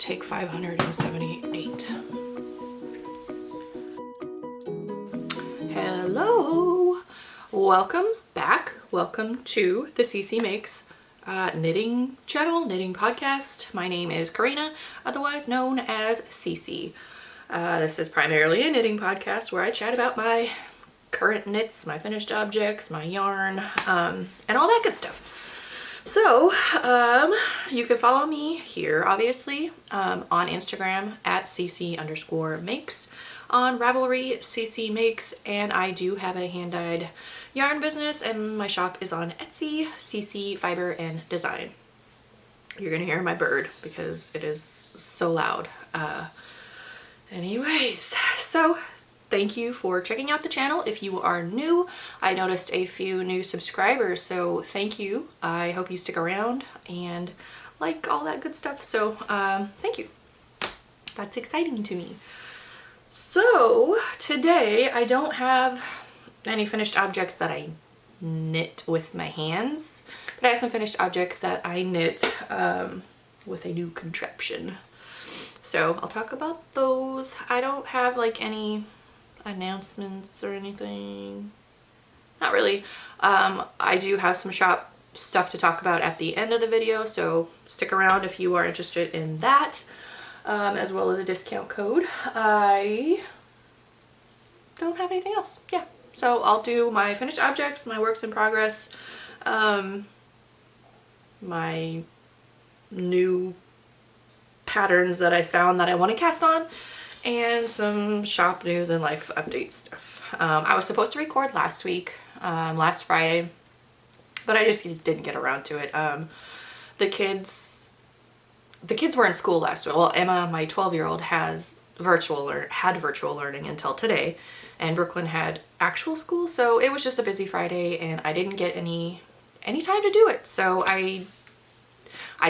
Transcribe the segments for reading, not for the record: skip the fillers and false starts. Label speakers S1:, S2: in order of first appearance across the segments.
S1: take 578. Hello, welcome back. Welcome to the CC Makes knitting channel, knitting podcast. My name is Kraemer, otherwise known as CC. This is primarily a knitting podcast where I chat about my current knits, my finished objects, my yarn, and all that good stuff. So, you can follow me here, obviously, on Instagram at cc_makes, on Ravelry, CCmakes, and I do have a hand-dyed yarn business, and my shop is on Etsy, CC Fiber and Design. You're gonna hear my bird because it is so loud. Anyways, so thank you for checking out the channel. If you are new, I noticed a few new subscribers, so thank you. I hope you stick around and like all that good stuff. So thank you. That's exciting to me. So today I don't have any finished objects that I knit with my hands, but I have some finished objects that I knit with a new contraption. So I'll talk about those. I don't have like any announcements or anything. Not really. I do have some shop stuff to talk about at the end of the video, so stick around if you are interested in that, as well as a discount code. I don't have anything else. Yeah, so I'll do my finished objects, my works in progress, my new patterns that I found that I want to cast on, and some shop news and life update stuff. I was supposed to record last week, last Friday, but I just didn't get around to it. The kids were in school last week. Well, Emma, my 12-year-old, had virtual learning until today, and Brooklyn had actual school, so it was just a busy Friday, and I didn't get any time to do it. So I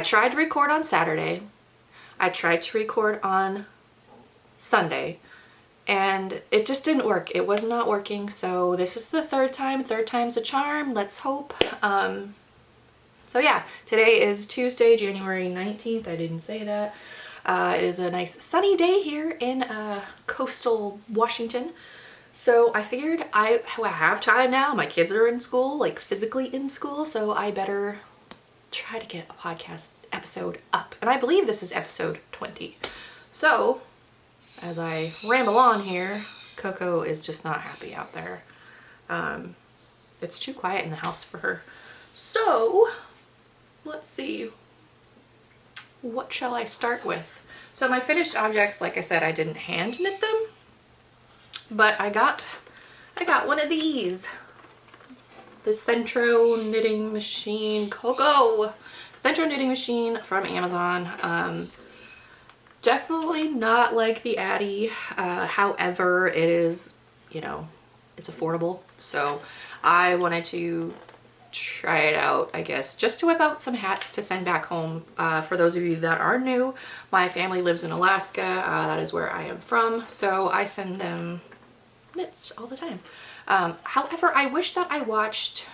S1: tried to record on Saturday. I tried to record on Sunday, and it just didn't work. It was not working, so this is the third time's a charm, let's hope. So yeah, today is Tuesday, January 19th. I didn't say that. It is a nice sunny day here in coastal Washington, so I figured I have time now. My kids are in school, like physically in school, so I better try to get a podcast episode up, and I believe this is episode 20. So as I ramble on here, Coco is just not happy out there. It's too quiet in the house for her. So let's see, what shall I start with? So my finished objects, like I said, I didn't hand knit them, but I got one of these, the Sentro knitting machine, Coco. Sentro knitting machine from Amazon. Definitely not like the Addy. However, it is, you know, it's affordable. So I wanted to try it out, I guess, just to whip out some hats to send back home. For those of you that are new, my family lives in Alaska. That is where I am from. So I send them knits all the time. However, I wish that I watched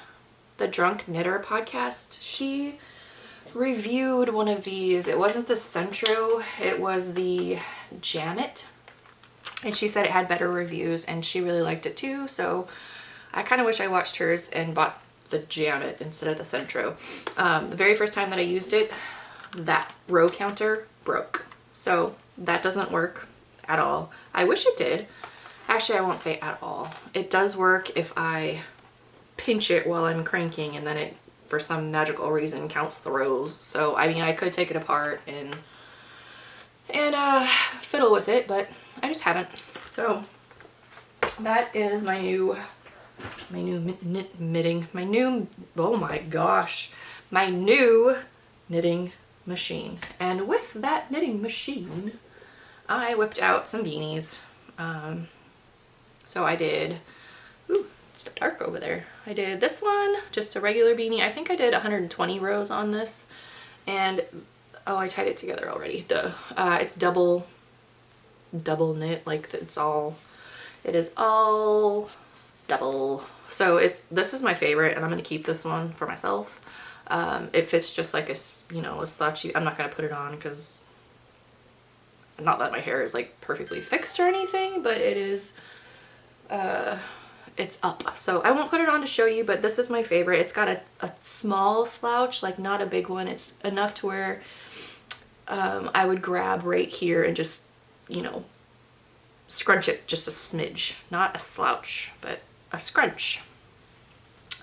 S1: the Drunk Knitter podcast. She reviewed one of these. It wasn't the Sentro, it was the Jamit, and she said it had better reviews and she really liked it too, so I kind of wish I watched hers and bought the Jamit instead of the Sentro. The very first time that I used it, that row counter broke, so that doesn't work at all. I wish it did. Actually, I won't say at all. It does work if I pinch it while I'm cranking, and then it, for some magical reason, counts the rows. So I mean, I could take it apart and fiddle with it, but I just haven't. So that is my new knitting, oh my gosh, my new knitting machine. And with that knitting machine, I whipped out some beanies. So I did, ooh, it's dark over there. I did this one, just a regular beanie. I think I did 120 rows on this, and oh, I tied it together already. Duh. It's double knit, like it is all double. So this is my favorite, and I'm gonna keep this one for myself. It fits just like a, you know, a slouchy. I'm not gonna put it on because not that my hair is like perfectly fixed or anything, but it is, it's up. So I won't put it on to show you, but this is my favorite. It's got a small slouch, like not a big one. It's enough to where I would grab right here and just, you know, scrunch it just a smidge. Not a slouch, but a scrunch.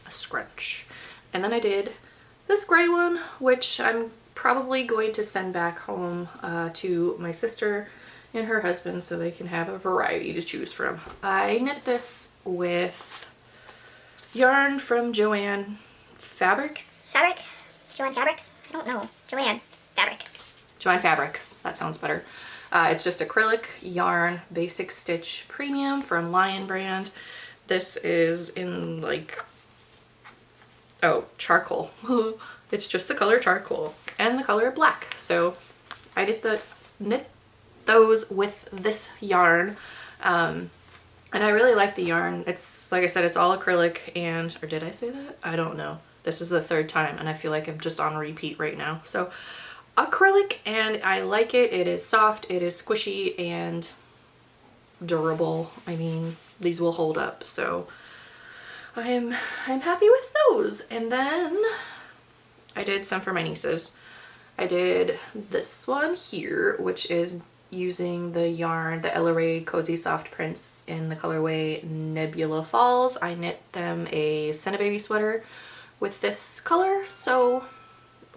S1: A scrunch. And then I did this gray one, which I'm probably going to send back home to my sister and her husband so they can have a variety to choose from. I knit this with yarn from Joann Fabrics?
S2: Joann Fabrics? I don't know. Joann
S1: Fabrics. That sounds better. It's just acrylic yarn, basic stitch premium from Lion brand. This is in like, oh, charcoal. It's just the color charcoal and the color black. So I did knit those with this yarn. And I really like the yarn. It's, like I said, it's all acrylic and, or did I say that? I don't know. This is the third time and I feel like I'm just on repeat right now. So acrylic, and I like it. It is soft, it is squishy and durable. I mean, these will hold up. So I'm happy with those. And then I did some for my nieces. I did this one here, which is using the yarn, the LRA Cozy Soft Prints in the colorway Nebula Falls. I knit them a CinnaBABY sweater with this color. So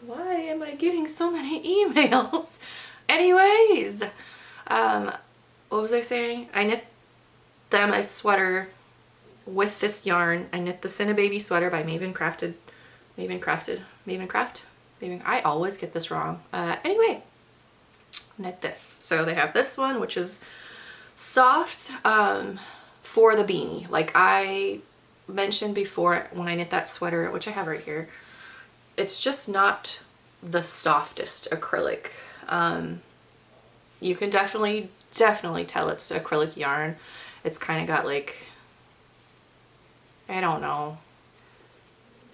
S1: why am I getting so many emails? Anyways, what was I saying? I knit them a sweater with this yarn. I knit the CinnaBABY sweater by Maven. I always get this wrong. Anyway, knit this. So they have this one, which is soft for the beanie. Like I mentioned before when I knit that sweater, which I have right here, it's just not the softest acrylic. You can definitely tell it's acrylic yarn. It's kind of got like, I don't know.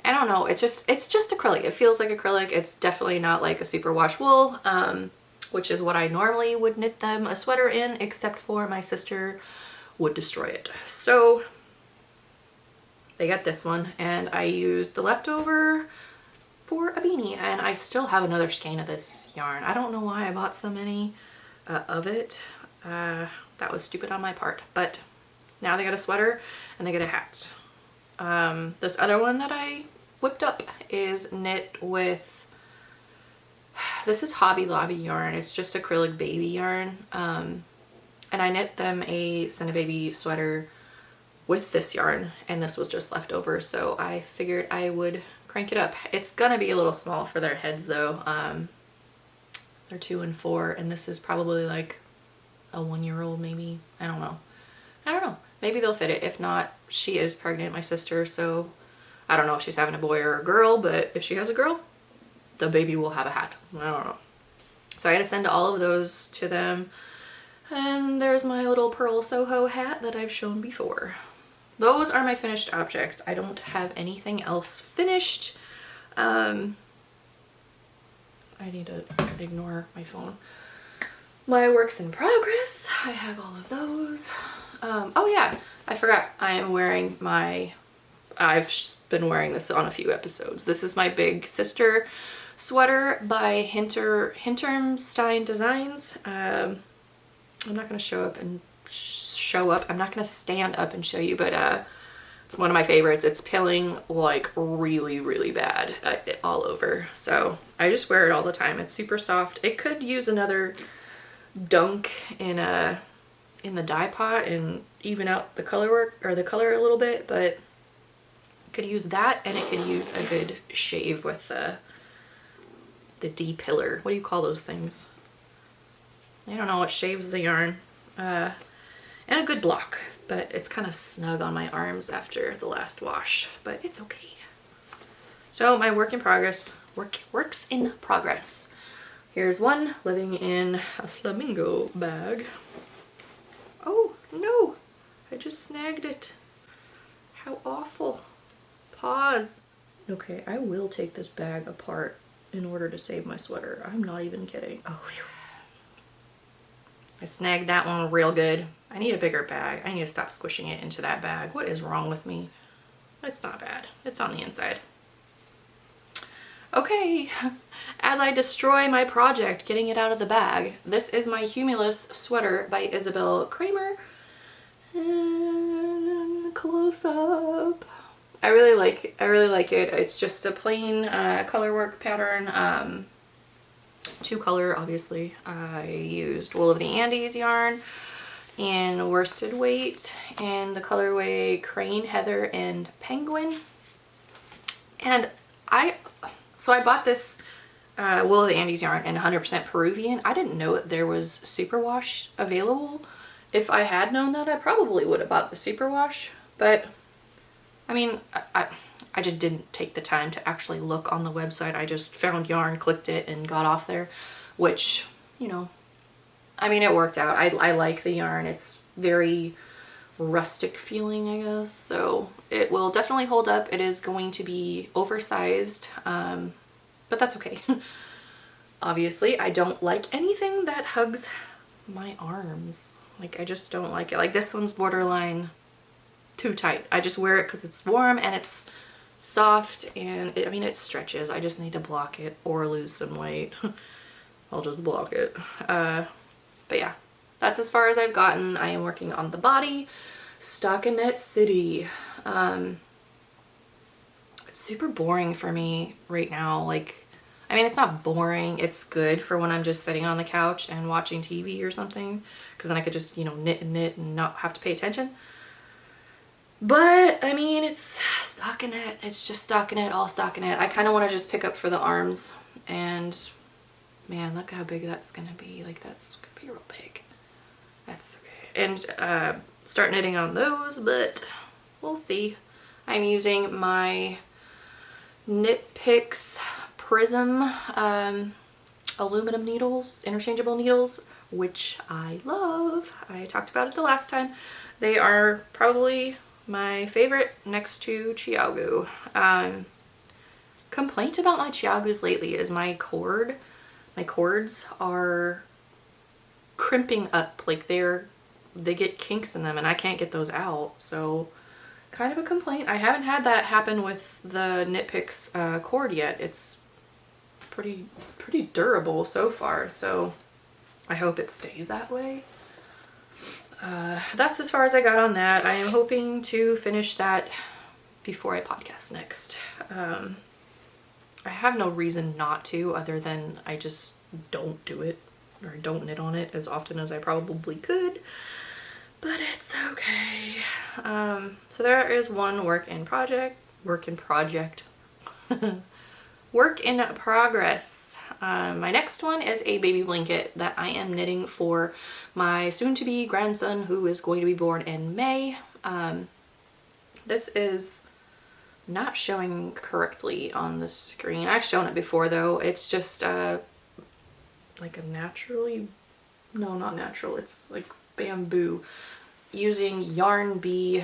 S1: It's just acrylic. It feels like acrylic. It's definitely not like a superwash wool, which is what I normally would knit them a sweater in, except for my sister would destroy it. So they got this one, and I used the leftover for a beanie, and I still have another skein of this yarn. I don't know why I bought so many of it. That was stupid on my part, but now they got a sweater and they get a hat. This other one that I whipped up is knit with, this is Hobby Lobby yarn. It's just acrylic baby yarn. And I knit them a CinnaBABY sweater with this yarn, and this was just left over, so I figured I would crank it up. It's gonna be a little small for their heads though. They're 2 and 4, and this is probably like a 1-year-old maybe. I don't know. Maybe they'll fit it. If not, she is pregnant, my sister, so I don't know if she's having a boy or a girl, but if she has a girl, the baby will have a hat. I don't know. So I had to send all of those to them. And there's my little Pearl Soho hat that I've shown before. Those are my finished objects. I don't have anything else finished. I need to ignore my phone. My works in progress. I have all of those. Oh yeah, I forgot. I am wearing my, I've been wearing this on a few episodes. This is my big sister sweater by Hintermstein Designs. I'm not going to show up. I'm not going to stand up and show you, but it's one of my favorites. It's pilling like really, really bad all over. So I just wear it all the time. It's super soft. It could use another dunk in the dye pot and even out the color work or the color a little bit, but it could use that, and it could use a good shave with the de-pillar. What do you call those things? I don't know what shaves the yarn. And a good block, but it's kind of snug on my arms after the last wash, but it's okay. So my works in progress. Here's one living in a flamingo bag. Oh no, I just snagged it. How awful. Pause. Okay, I will take this bag apart in order to save my sweater. I'm not even kidding. Oh, I snagged that one real good. I need a bigger bag. I need to stop squishing it into that bag. What is wrong with me? It's not bad. It's on the inside. Okay, as I destroy my project getting it out of the bag, this is my Humulus sweater by Isabell Kraemer. And close up. I really like it. It's just a plain color work pattern. 2-color, obviously. I used Wool of the Andes yarn in worsted weight and the colorway Crane, Heather, and Penguin. And I bought this Wool of the Andes yarn in 100% Peruvian. I didn't know that there was superwash available. If I had known that, I probably would have bought the superwash. But I mean, I just didn't take the time to actually look on the website. I just found yarn, clicked it, and got off there, which, you know, I mean, it worked out. I like the yarn. It's very rustic feeling, I guess, so it will definitely hold up. It is going to be oversized, but that's okay. Obviously, I don't like anything that hugs my arms. Like, I just don't like it. Like, this one's borderline too tight. I just wear it because it's warm and it's soft, and I mean, it stretches. I just need to block it or lose some weight. I'll just block it. But yeah, that's as far as I've gotten. I am working on the body. Stockinette City. It's super boring for me right now. Like, I mean, it's not boring. It's good for when I'm just sitting on the couch and watching TV or something, because then I could just, you know, knit and knit and not have to pay attention. But I mean, it's stockinette. It's just stockinette, all stockinette. I kind of want to just pick up for the arms, and man, look how big that's gonna be. Like, that's gonna be real big. That's okay. And start knitting on those, but we'll see. I'm using my Knit Picks Prism aluminum needles, interchangeable needles, which I love. I talked about it the last time. They are probably my favorite next to Chiaogu. Complaint about my Chiaogus lately is my cords are crimping up. Like, they get kinks in them and I can't get those out. So kind of a complaint. I haven't had that happen with the Knit Picks cord yet. It's pretty durable so far, so I hope it stays that way. That's as far as I got on that. I am hoping to finish that before I podcast next. I have no reason not to, other than I just don't do it, or don't knit on it as often as I probably could, but it's okay. So there is one work in progress. My next one is a baby blanket that I am knitting for my soon-to-be grandson, who is going to be born in May. This is not showing correctly on the screen. I've shown it before though. It's just like a naturally, no, not natural, it's like bamboo, using Yarn Bee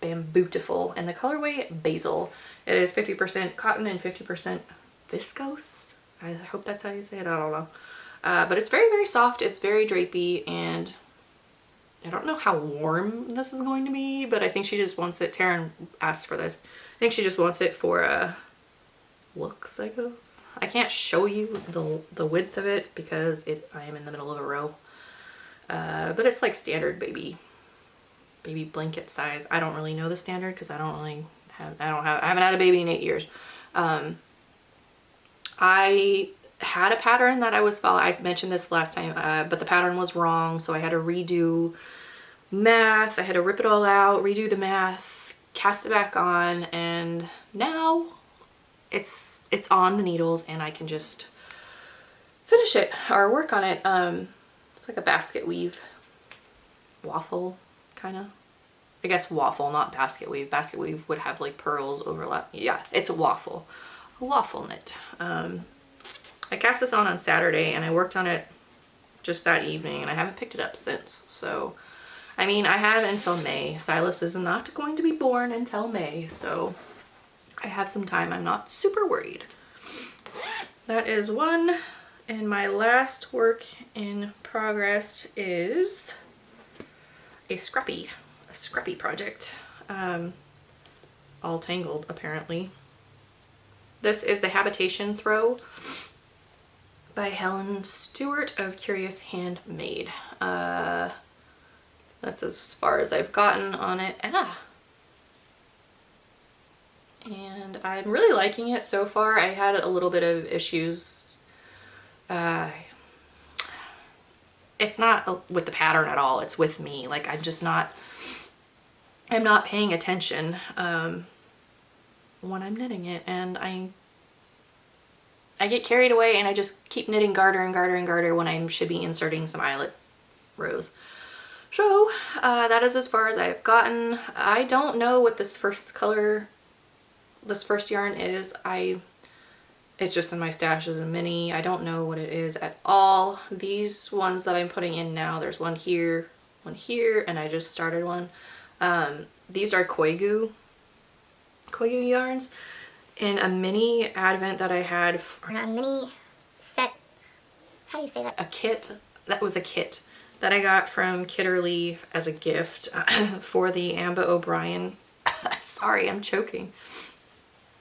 S1: Bamboo-tiful and the colorway Basil. It is 50% cotton and 50% viscose. I hope that's how you say it. I don't know. But it's very, very soft. It's very drapey, and I don't know how warm this is going to be, but I think she just wants it. Taryn asked for this. I think she just wants it for looks, I guess. I can't show you the width of it because I am in the middle of a row. But it's like standard baby blanket size. I don't really know the standard because I haven't had a baby in 8 years. I had a pattern that I was following. I mentioned this last time, but the pattern was wrong, so I had to redo math. I had to rip it all out, redo the math, cast it back on, and now it's on the needles and I can just finish it or work on it. It's like a basket weave waffle, kind of. I guess waffle, not basket weave. Basket weave would have like pearls overlap. Yeah, it's a waffle knit. I cast this on Saturday and I worked on it just that evening and I haven't picked it up since. So, I mean, I have until May. Silas is not going to be born until May, so I have some time. I'm not super worried. That is one And my last work in progress is a scrappy project. All tangled apparently. This is the Habitation throw by Helen Stewart of Curious Handmade. That's as far as I've gotten on it. And I'm really liking it so far. I had a little bit of issues. It's not with the pattern at all. It's with me. Like I'm not paying attention when I'm knitting it, and I get carried away and I just keep knitting garter and garter and garter when I should be inserting some eyelet rows. So that is as far as I've gotten. I don't know what this first yarn is. It's just in my stash as a mini. I don't know what it is at all. These ones that I'm putting in now, there's one here, and I just started one. These are Koigu yarns in a mini advent that I had.
S2: A mini set. How do you say that?
S1: A kit. That was a kit that I got from Kitterly as a gift for the Amba O'Brien. Sorry, I'm choking.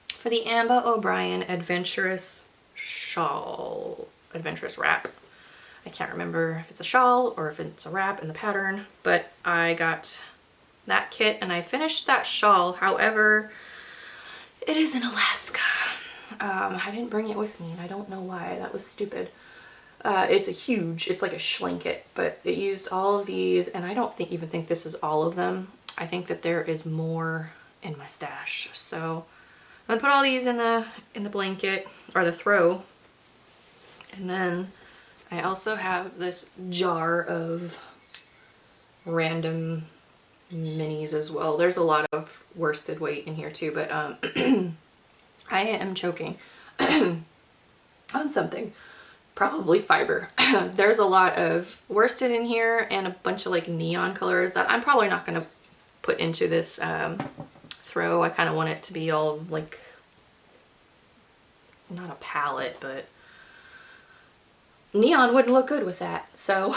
S1: For the Amba O'Brien Adventurous Shawl, Adventurous Wrap. I can't remember if it's a shawl or if it's a wrap in the pattern, but I got that kit and I finished that shawl. However, it is in Alaska. I didn't bring it with me and I don't know why. That was stupid. It's like a schlanket, but it used all of these, and I don't even think this is all of them. I think that there is more in my stash. So I'm gonna put all these in the blanket or the throw, and then I also have this jar of random minis as well. There's a lot of worsted weight in here too, but I am choking on something. Probably fiber. There's a lot of worsted in here and a bunch of like neon colors that I'm probably not going to put into this throw. I kind of want it to be all like, not a palette, but neon wouldn't look good with that. So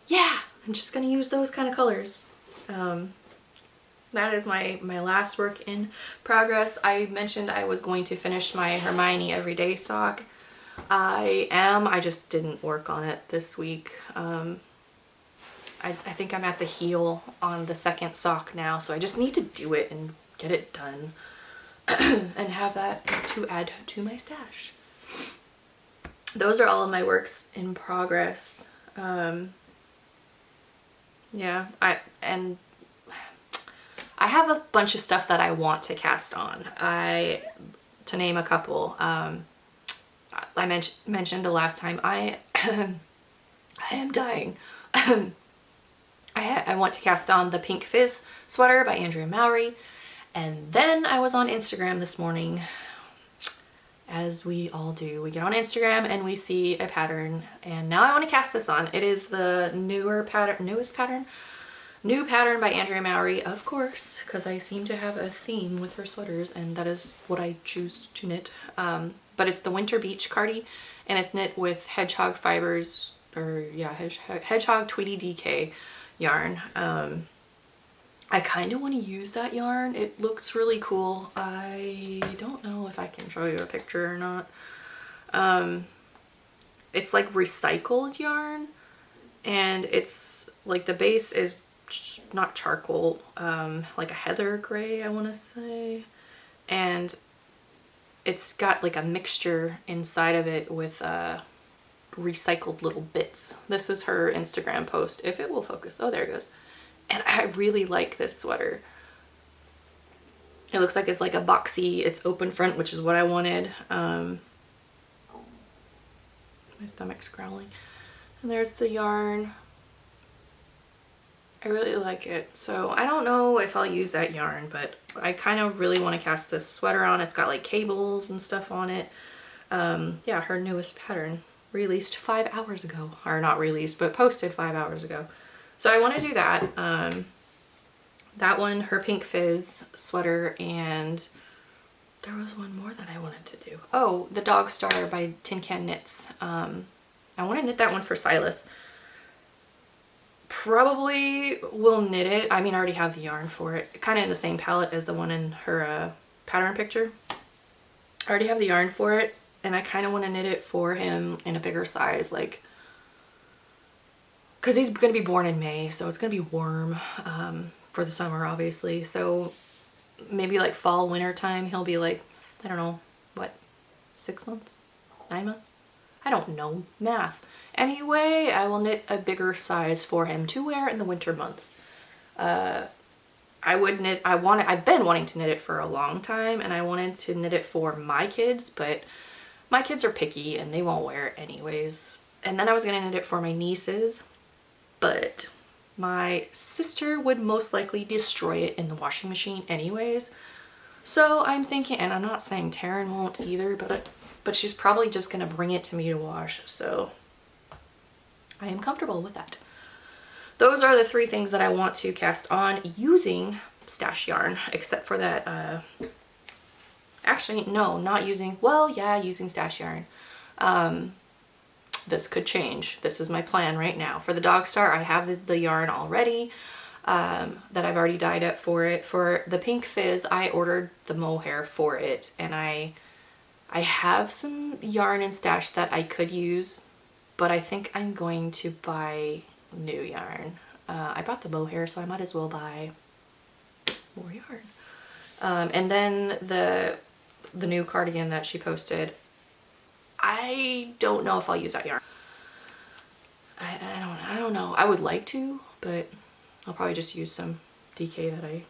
S1: yeah, I'm just going to use those kind of colors. That is my last work in progress. I mentioned I was going to finish my Hermione Everyday sock. I just didn't work on it this week. I think I'm at the heel on the second sock now, so I just need to do it and get it done and have that to add to my stash. Those are all of my works in progress. Yeah, I have a bunch of stuff that I want to cast on. To name a couple, I mentioned the last time I am dying. I want to cast on the pink Fizz sweater by Andrea Mowry, and then I was on Instagram this morning, as we all do. We get on Instagram and we see a pattern, and now I want to cast this on. It is the new pattern by Andrea Mowry, of course, because I seem to have a theme with her sweaters, and that is what I choose to knit. But it's the Winter Beach Cardi, and it's knit with hedgehog fibers, or yeah, hedgehog Tweety DK yarn. I kind of want to use that yarn. It looks really cool. I don't know if I can show you a picture or not. It's like recycled yarn, and it's like the base is not charcoal, like a heather gray, I want to say, and it's got like a mixture inside of it with recycled little bits. This is her Instagram post, if it will focus. Oh, there it goes. And I really like this sweater. It looks like it's like a boxy, it's open front, which is what I wanted. My stomach's growling. And there's the yarn. I really like it. So I don't know if I'll use that yarn, but I kind of really want to cast this sweater on. It's got like cables and stuff on it. Yeah, her newest pattern, released 5 hours ago. Or not released, but posted 5 hours ago. So I want to do that. That one, her pink Fizz sweater, and There was one more that I wanted to do. Oh, the Dog Star by TinCanKnits. I want to knit that one for Silas. Probably will knit it. I mean, I already have the yarn for it. Kind of in the same palette as the one in her pattern picture. I already have the yarn for it, and I kind of want to knit it for him in a bigger size, like, because he's going to be born in May, so it's going to be warm for the summer, obviously. So maybe like fall, winter time, he'll be like, I don't know, what, 6 months? 9 months? I don't know, math. Anyway, I will knit a bigger size for him to wear in the winter months. I've been wanting to knit it for a long time, and I wanted to knit it for my kids, but my kids are picky and they won't wear it anyways. And then I was gonna knit it for my nieces, but my sister would most likely destroy it in the washing machine anyways. So I'm thinking, and I'm not saying Taryn won't either, but she's probably just gonna bring it to me to wash, so I am comfortable with that. Those are the 3 things that I want to cast on using stash yarn, except for that, actually, no, not using, well, yeah, using stash yarn. This could change. This is my plan right now. For the Dog Star, I have the yarn already, that I've already dyed up for it. For the pink Fizz, I ordered the mohair for it, and I have some yarn in stash that I could use, but I think I'm going to buy new yarn. I bought the mohair, so I might as well buy more yarn. And then the new cardigan that she posted, I don't know if I'll use that yarn. I don't know. I would like to, but I'll probably just use some DK that I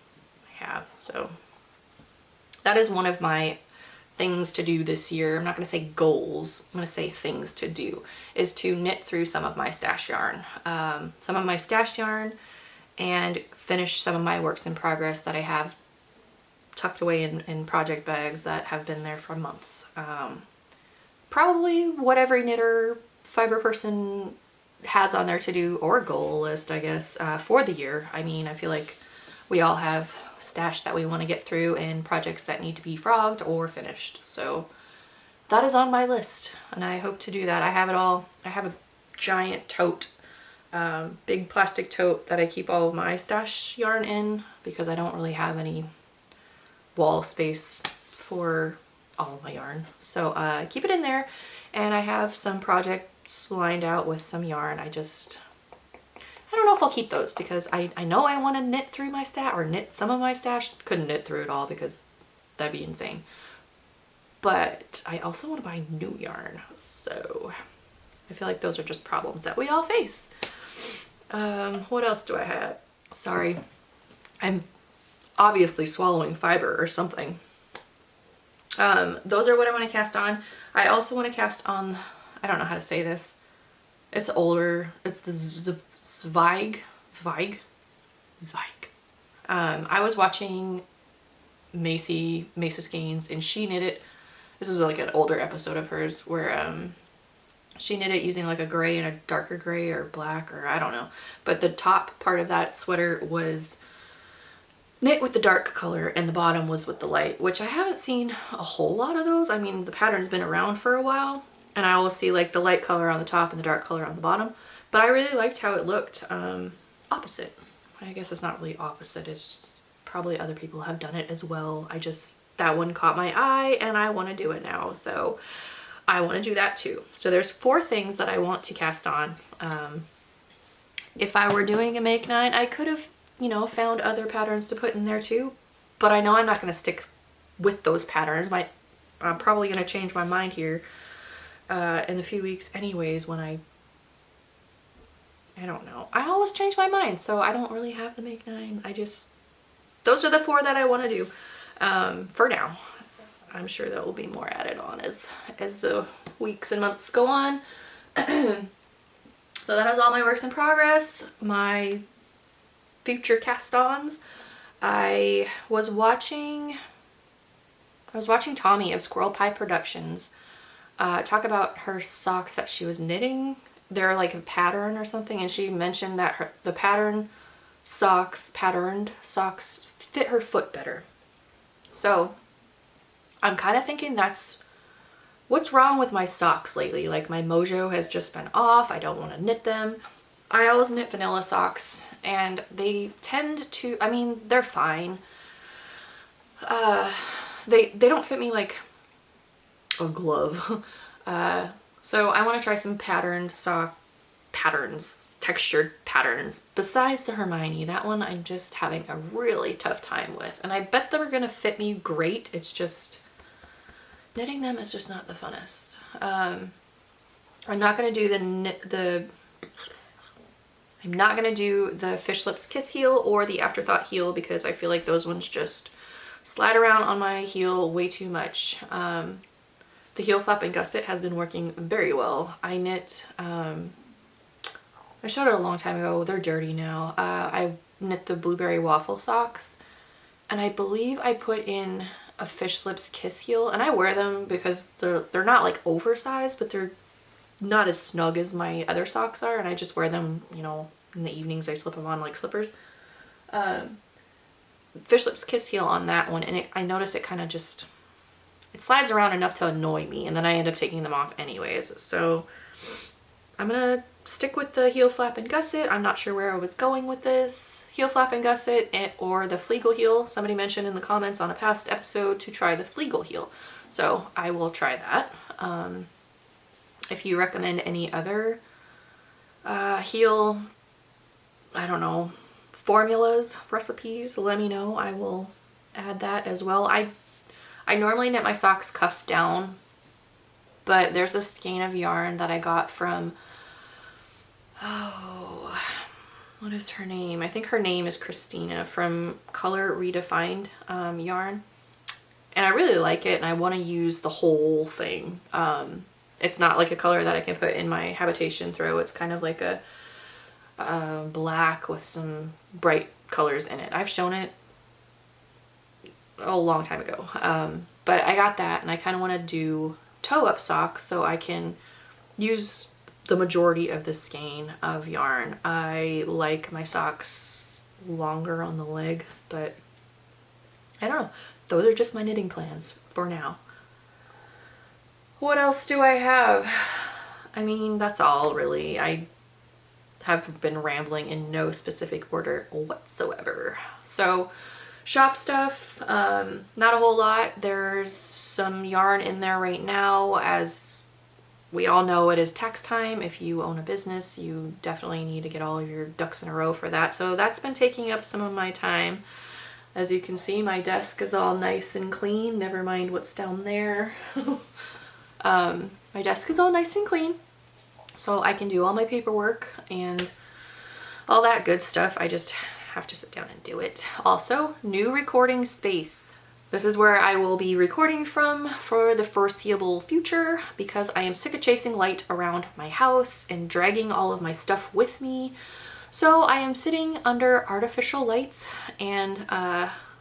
S1: have. So that is one of my things to do this year. I'm not going to say goals. I'm going to say things to do, is to knit through some of my stash yarn. And finish some of my works in progress that I have tucked away in project bags that have been there for months. Probably what every knitter fiber person has on their to-do or goal list, I guess, for the year. I mean, I feel like we all have stash that we want to get through and projects that need to be frogged or finished. So that is on my list, and I hope to do that. I have it all. I have a giant tote, big plastic tote that I keep all of my stash yarn in because I don't really have any wall space for all of my yarn. So I keep it in there, and I have some projects lined out with some yarn. I don't know if I'll keep those because I know I want to knit through my stash, or knit some of my stash. Couldn't knit through it all because that'd be insane. But I also want to buy new yarn. So I feel like those are just problems that we all face. What else do I have? Sorry, I'm obviously swallowing fiber or something. Those are what I want to cast on. I also want to cast on, I don't know how to say this. It's older. It's the Zweig. I was watching Macy's Gaines, and she knit it. This is like an older episode of hers where she knit it using like a gray and a darker gray or black, or I don't know. But the top part of that sweater was knit with the dark color and the bottom was with the light, which I haven't seen a whole lot of those. I mean, the pattern's been around for a while, and I will see like the light color on the top and the dark color on the bottom. But I really liked how it looked opposite. I guess it's not really opposite. It's probably other people have done it as well. That one caught my eye and I want to do it now. So I want to do that too. So there's 4 things that I want to cast on. If I were doing a make 9, I could have, found other patterns to put in there too. But I know I'm not going to stick with those patterns. I'm probably going to change my mind here in a few weeks anyways when I don't know. I always change my mind, so I don't really have the make 9. Those are the 4 that I want to do for now. I'm sure there will be more added on as the weeks and months go on. So that is all my works in progress, my future cast-ons. I was watching Tommy of Squirrel Pie Productions talk about her socks that she was knitting. They're like a pattern or something, and she mentioned that the patterned socks fit her foot better. So I'm kind of thinking that's what's wrong with my socks lately. Like my mojo has just been off. I don't want to knit them. I always knit vanilla socks and they tend to, I mean, they're fine. They don't fit me like a glove. So I want to try some textured patterns besides the Hermione. That one I'm just having a really tough time with, and I bet they're gonna fit me great. It's just knitting them is just not the funnest. I'm not gonna do I'm not gonna do the Fish Lips Kiss heel or the Afterthought heel because I feel like those ones just slide around on my heel way too much. The heel flap and gusset has been working very well. I knit, I showed it a long time ago. They're dirty now. I knit the Blueberry Waffle socks, and I believe I put in a Fish Lips Kiss heel, and I wear them because they're not like oversized, but they're not as snug as my other socks are, and I just wear them, you know, in the evenings. I slip them on like slippers. Fish Lips Kiss heel on that one, and I notice it kind of just, it slides around enough to annoy me, and then I end up taking them off anyways. So I'm gonna stick with the heel flap and gusset. I'm not sure where I was going with this. Heel flap and gusset or the Fleagle heel. Somebody mentioned in the comments on a past episode to try the Fleagle heel. So I will try that. If you recommend any other heel, I don't know, formulas, recipes, let me know. I will add that as well. I normally knit my socks cuff down, but there's a skein of yarn that I got from, oh, what is her name? I think her name is Christina from Color Redefined yarn. And I really like it, and I want to use the whole thing. It's not like a color that I can put in my Habitation throw. It's kind of like a black with some bright colors in it. I've shown it a long time ago. But I got that, and I kind of want to do toe-up socks so I can use the majority of the skein of yarn. I like my socks longer on the leg, but I don't know. Those are just my knitting plans for now. What else do I have? I mean, that's all really. I have been rambling in no specific order whatsoever. So shop stuff, not a whole lot. There's some yarn in there right now. As we all know, it is tax time. If you own a business, you definitely need to get all of your ducks in a row for that. So that's been taking up some of my time. As you can see, my desk is all nice and clean. Never mind what's down there. My desk is all nice and clean, so I can do all my paperwork and all that good stuff. I just have to sit down and do it. Also, new recording space. This is where I will be recording from for the foreseeable future because I am sick of chasing light around my house and dragging all of my stuff with me. So I am sitting under artificial lights, and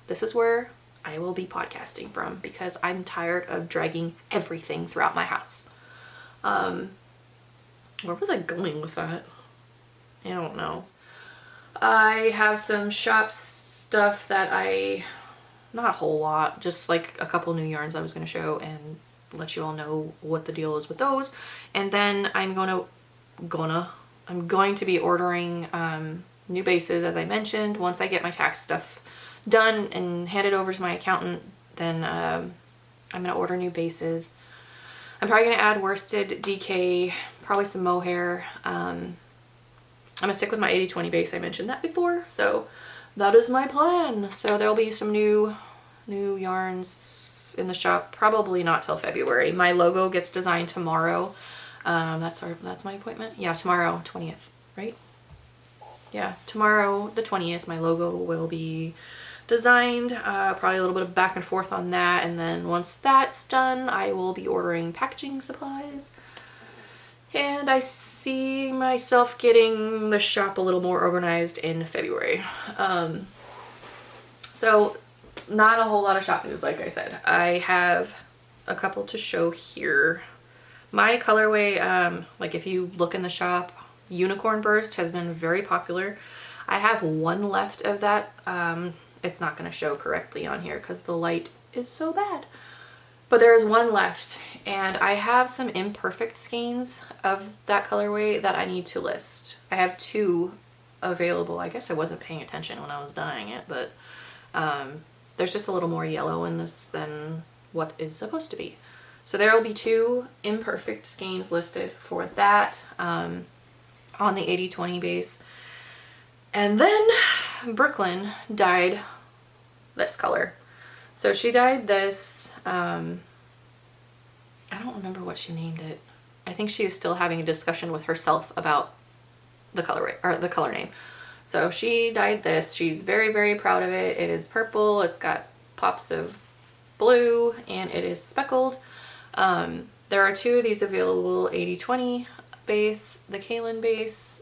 S1: this is where I will be podcasting from because I'm tired of dragging everything throughout my house. Where was I going with that? I don't know. I have some shop stuff that not a whole lot, just like a couple new yarns I was going to show and let you all know what the deal is with those. And then I'm going to be ordering new bases, as I mentioned. Once I get my tax stuff done and handed over to my accountant, then I'm going to order new bases. I'm probably going to add worsted, DK, probably some mohair. I'm going to stick with my 80/20 base. I mentioned that before, so that is my plan. So there'll be some new yarns in the shop, probably not till February. My logo gets designed tomorrow. That's my appointment. Yeah, tomorrow, 20th, right? Yeah, tomorrow, the 20th, my logo will be designed. Probably a little bit of back and forth on that, and then once that's done, I will be ordering packaging supplies. And I see myself getting the shop a little more organized in February. So not a whole lot of shop news, like I said. I have a couple to show here. My colorway, like if you look in the shop, Unicorn Burst has been very popular. I have one left of that. It's not going to show correctly on here because the light is so bad. But there is one left, and I have some imperfect skeins of that colorway that I need to list. I have 2 available. I guess I wasn't paying attention when I was dyeing it, but there's just a little more yellow in this than what is supposed to be. So there will be 2 imperfect skeins listed for that on the 80/20 base. And then Brooklyn dyed this color. So she dyed this, I don't remember what she named it. I think she was still having a discussion with herself about the color, or the color name. So she dyed this. She's very, very proud of it. It is purple. It's got pops of blue, and it is speckled. There are 2 of these available, 80/20 base, the Kaylin base.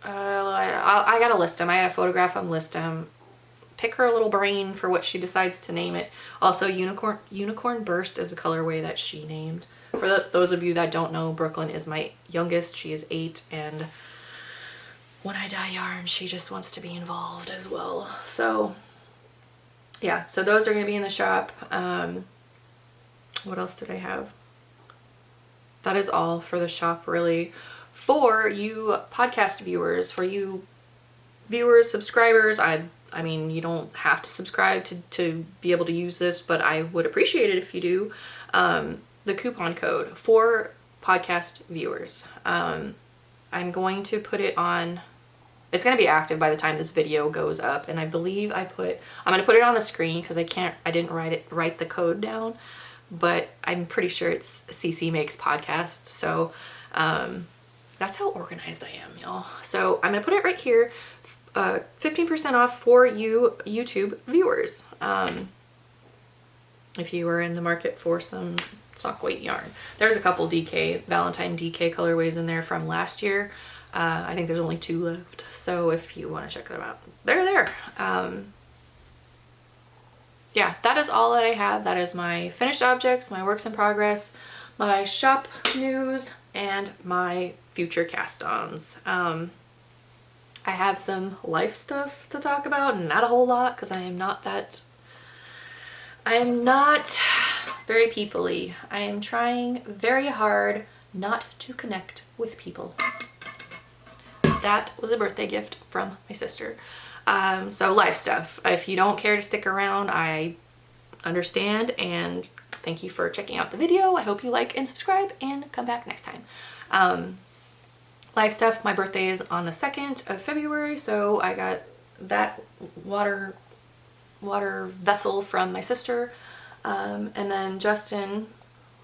S1: I gotta list them. I gotta photograph them, list them, pick her little brain for what she decides to name it. Also, Unicorn Burst is a colorway that she named. For those of you that don't know, Brooklyn is my youngest. She is 8, and when I dye yarn, she just wants to be involved as well. So yeah, so those are going to be in the shop. What else did I have? That is all for the shop, really. For you podcast viewers, for you viewers, subscribers, I mean, you don't have to subscribe to be able to use this, but I would appreciate it if you do. The coupon code for podcast viewers. I'm going to put it on, it's going to be active by the time this video goes up, and I believe I'm going to put it on the screen because I didn't write the code down, but I'm pretty sure it's ccmakes podcast. So that's how organized I am, y'all. So I'm going to put it right here. 15% off for you YouTube viewers. If you are in the market for some sock weight yarn. There's a couple Valentine DK colorways in there from last year. I think there's only 2 left. So if you want to check them out, they're there. Yeah, that is all that I have. That is my finished objects, my works in progress, my shop news, and my future cast-ons. I have some life stuff to talk about, not a whole lot, because I am not very people-y. I am trying very hard not to connect with people. That was a birthday gift from my sister. So life stuff. If you don't care to stick around, I understand, and thank you for checking out the video. I hope you like and subscribe and come back next time. Life stuff, my birthday is on the 2nd of February, so I got that water vessel from my sister. And then Justin,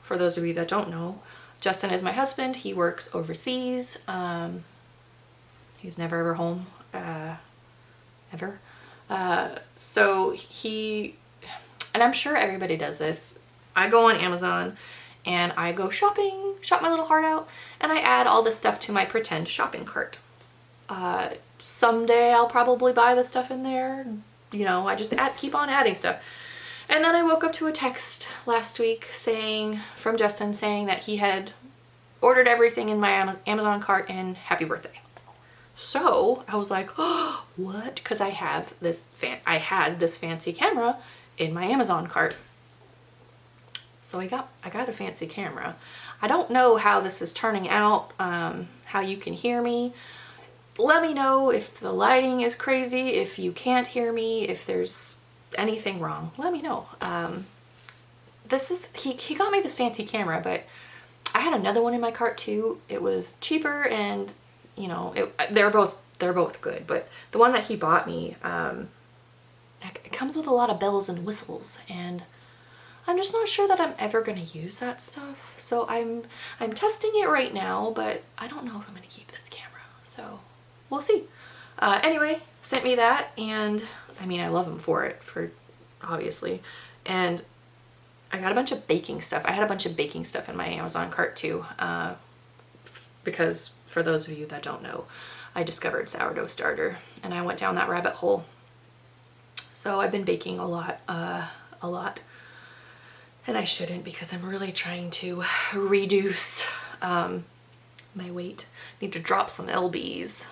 S1: for those of you that don't know, Justin is my husband. He works overseas. He's never ever home, ever. So he, and I'm sure everybody does this. I go on Amazon and I go shopping, shop my little heart out, and I add all this stuff to my pretend shopping cart. Someday I'll probably buy the stuff in there. You know, I just keep on adding stuff. And then I woke up to a text last week from Justin saying that he had ordered everything in my Amazon cart and happy birthday. So I was like, oh, what? Because I had this fancy camera in my Amazon cart. So I got a fancy camera. I don't know how this is turning out, how you can hear me. Let me know if the lighting is crazy, if you can't hear me, if there's anything wrong. Let me know. He got me this fancy camera, but I had another one in my cart too. It was cheaper, and you know, they're both good, but the one that he bought me, it comes with a lot of bells and whistles, and I'm just not sure that I'm ever going to use that stuff. So I'm testing it right now, but I don't know if I'm going to keep this camera. So we'll see. Anyway, sent me that, and I mean, I love him for it, obviously. And I got a bunch of baking stuff. I had a bunch of baking stuff in my Amazon cart too, because for those of you that don't know, I discovered sourdough starter and I went down that rabbit hole. So I've been baking a lot. And I shouldn't, because I'm really trying to reduce my weight. Need to drop some lbs.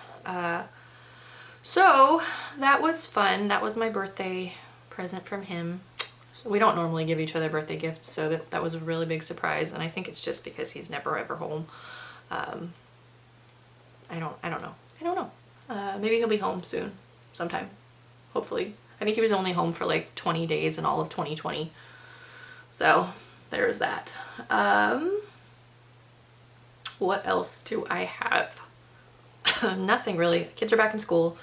S1: So that was fun. That was my birthday present from him. So we don't normally give each other birthday gifts, so that was a really big surprise, and I think it's just because he's never ever home. I don't know. Maybe he'll be home soon, sometime, hopefully. I think he was only home for like 20 days in all of 2020. So there's that. What else do I have? Nothing really. Kids are back in school,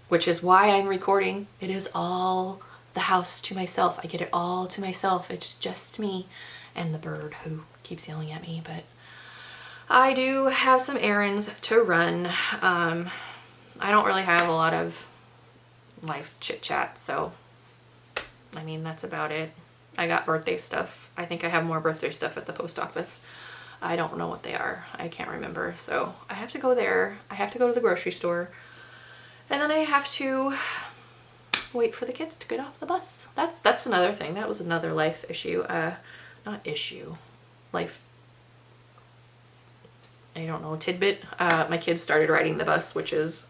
S1: which is why I'm recording. It is all the house to myself. I get it all to myself. It's just me and the bird who keeps yelling at me, but I do have some errands to run. I don't really have a lot of life chit chat, so I mean, that's about it. I got birthday stuff. I think I have more birthday stuff at the post office. I don't know what they are. I can't remember. So I have to go there. I have to go to the grocery store. And then I have to wait for the kids to get off the bus. That's another thing. That was another life issue. Not issue. Life, I don't know, tidbit. My kids started riding the bus, which is,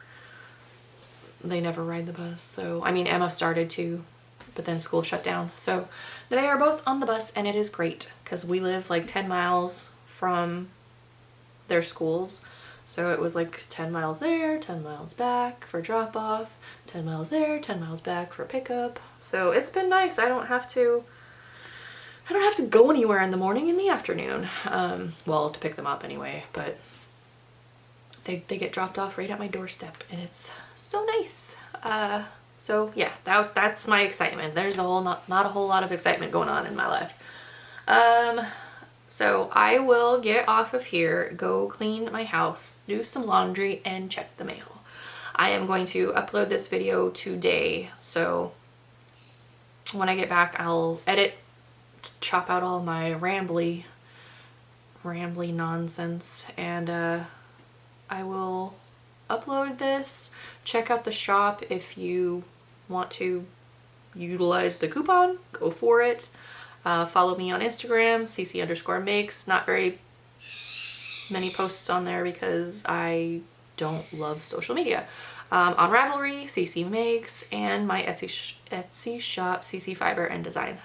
S1: they never ride the bus. So, I mean, Emma started to, but then school shut down. So they are both on the bus, and it is great because we live like 10 miles from their schools. So it was like 10 miles there, 10 miles back for drop off, 10 miles there, 10 miles back for pickup. So it's been nice. I don't have to go anywhere in the morning and the afternoon. Well, to pick them up anyway, but they get dropped off right at my doorstep, and it's so nice. So yeah, that's my excitement. There's not a whole lot of excitement going on in my life. So I will get off of here, go clean my house, do some laundry, and check the mail. I am going to upload this video today, so when I get back, I'll edit, chop out all my rambly nonsense, and I will upload this. Check out the shop if you want to utilize the coupon, go for it. Follow me on Instagram, cc_makes. Not very many posts on there because I don't love social media. On Ravelry, ccmakes, and my Etsy shop, cc fiber and design.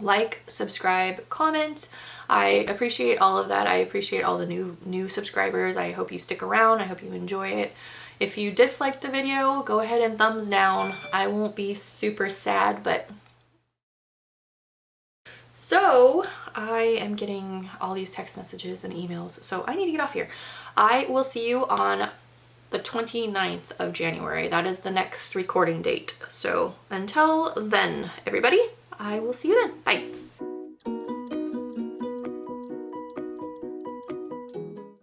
S1: Like, subscribe, comment. I appreciate all of that. I appreciate all the new subscribers. I hope you stick around. I hope you enjoy it. If you disliked the video, go ahead and thumbs down. I won't be super sad, but so I am getting all these text messages and emails, so I need to get off here. I will see you on the 29th of January. That is the next recording date. So until then, everybody, I will see you then. Bye.